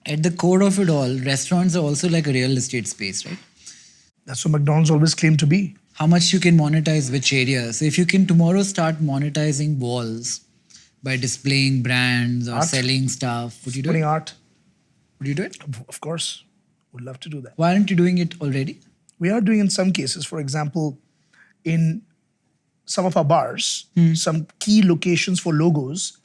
at the core of it all, restaurants are also like a real estate space, right? That's what McDonald's always claimed to be. How much you can monetize which area. So if you can tomorrow start monetizing walls by displaying brands or Art. selling stuff, would you do Putting it? art, Would you do it? of course, would love to do that. Why aren't you doing it already? We are doing in some cases. For example, in some of our bars, some key locations for logos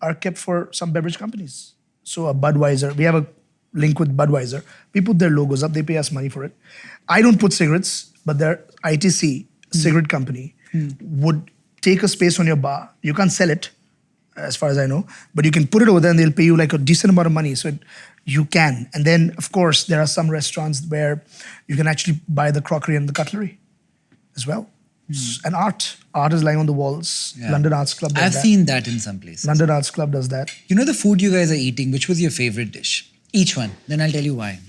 are kept for some beverage companies. So a Budweiser, we have a link with Budweiser. We put their logos up, they pay us money for it. I don't put cigarettes, but their ITC, cigarette company, would take a space on your bar. You can't sell it, as far as I know, but you can put it over there and they'll pay you like a decent amount of money. So you can. And then, of course, there are some restaurants where you can actually buy the crockery and the cutlery as well. And art. Art is lying on the walls. Yeah. London Arts Club does I've that. seen that in some places. London Arts Club does that. You know the food you guys are eating, which was your favorite dish? Each one. Then I'll tell you why.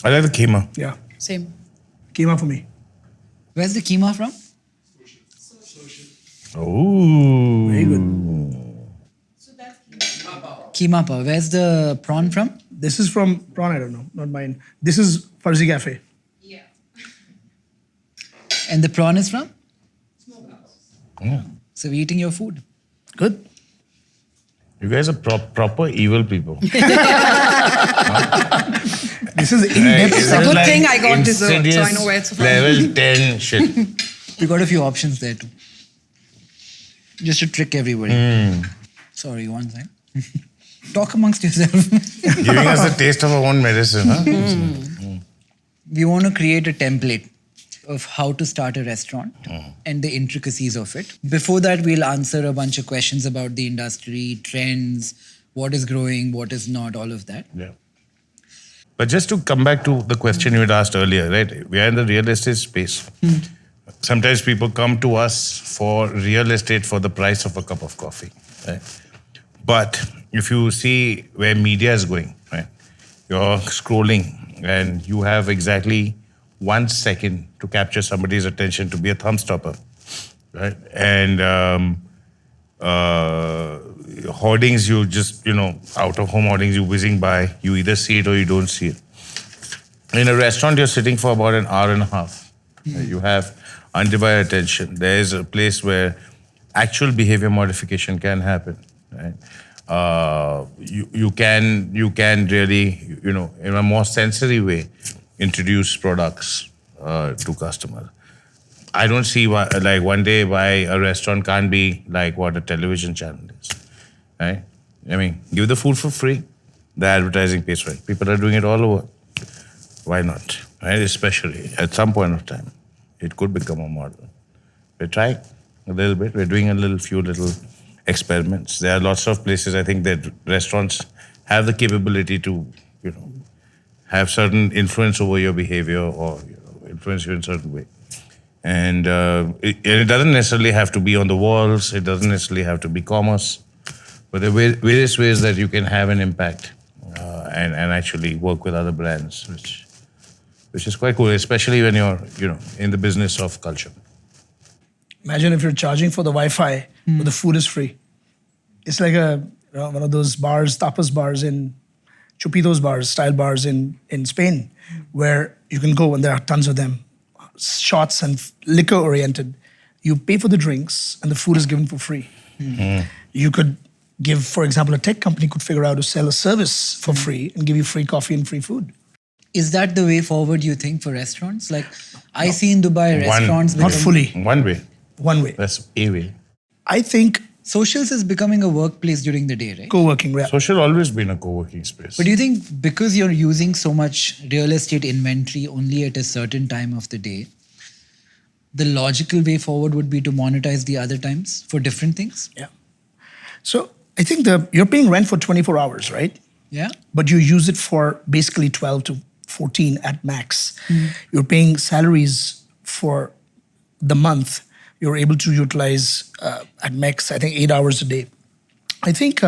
I like the keema. Yeah. Same. Came out for me. Where's the keema from? Oh. Very good. Keema pav. Where's the prawn from? This is from Prawn, I don't know, not mine. This is Farzi Cafe. Yeah. And the prawn is from? Yeah. So we're eating your food. Good. You guys are proper evil people. This is in-depth It's stuff. Good thing I got dessert, so I insidious know where it's from. Level 10 shit. We got a few options there too. Just to trick everybody. Sorry, one second. Talk amongst yourself. Giving us the taste of our own medicine, huh? We want to create a template of how to start a restaurant and the intricacies of it. Before that, we'll answer a bunch of questions about the industry, trends, what is growing, what is not, all of that. Yeah. But just to come back to the question you had asked earlier, right? We are in the real estate space. Sometimes people come to us for real estate for the price of a cup of coffee, right? But if you see where media is going, right? You're scrolling and you have exactly 1 second to capture somebody's attention to be a thumb stopper, right? And hoardings, you just, out of home hoardings, you whizzing by, you either see it or you don't see it. In a restaurant, you're sitting for about an hour and a half. You have undivided attention. There is a place where actual behavior modification can happen, right? You can really, in a more sensory way, introduce products to customers. I don't see why, like one day why a restaurant can't be like what a television channel is, right? I mean, give the food for free, the advertising pays for it. People are doing it all over. Why not, right? Especially at some point of time, it could become a model. We're trying a little bit. We're doing few little experiments. There are lots of places, I think, that restaurants have the capability to, have certain influence over your behavior or influence you in a certain way. And it doesn't necessarily have to be on the walls. It doesn't necessarily have to be commerce. But there are various ways that you can have an impact and actually work with other brands, which is quite cool, especially when you're, in the business of culture. Imagine if you're charging for the Wi-Fi, but the food is free. It's like one of those bars, tapas bars in Chupitos bars, style bars in Spain, where you can go and there are tons of them, shots and liquor oriented. You pay for the drinks and the food is given for free. You could give, for example, a tech company could figure out to sell a service for free and give you free coffee and free food. Is that the way forward, you think, for restaurants? Like, I see in Dubai restaurants... Not fully. One way. One way. That's a way. I think... Socials is becoming a workplace during the day, right? Co-working, yeah. Social always been a co-working space. But do you think because you're using so much real estate inventory only at a certain time of the day, the logical way forward would be to monetize the other times for different things? Yeah. So I think you're paying rent for 24 hours, right? Yeah. But you use it for basically 12 to 14 at max. You're paying salaries for the month. You're able to utilize at max, I think, 8 hours a day. I think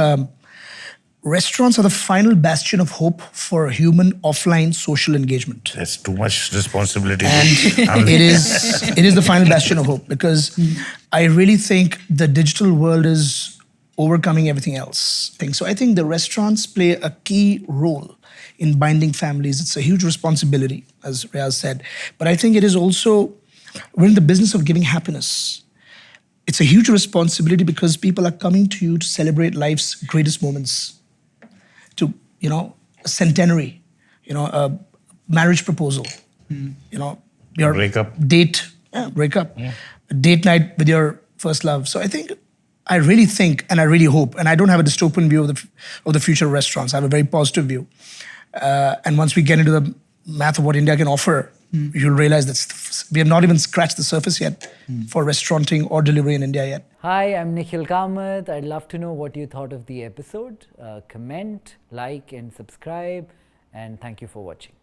restaurants are the final bastion of hope for human offline social engagement. That's too much responsibility. And it is the final bastion of hope because I really think the digital world is overcoming everything else thing. So I think the restaurants play a key role in binding families. It's a huge responsibility, as Riaz said. But I think it is also, we're in the business of giving happiness. It's a huge responsibility because people are coming to you to celebrate life's greatest moments, to, a centenary, a marriage proposal, your Breakup. breakup, a date night with your first love. So I really think, and I really hope, and I don't have a dystopian view of the future of restaurants. I have a very positive view. And once we get into the math of what India can offer, you'll realize that we have not even scratched the surface yet for restauranting or delivery in India yet. Hi, I'm Nikhil Kamath. I'd love to know what you thought of the episode. Comment, like and subscribe, and thank you for watching.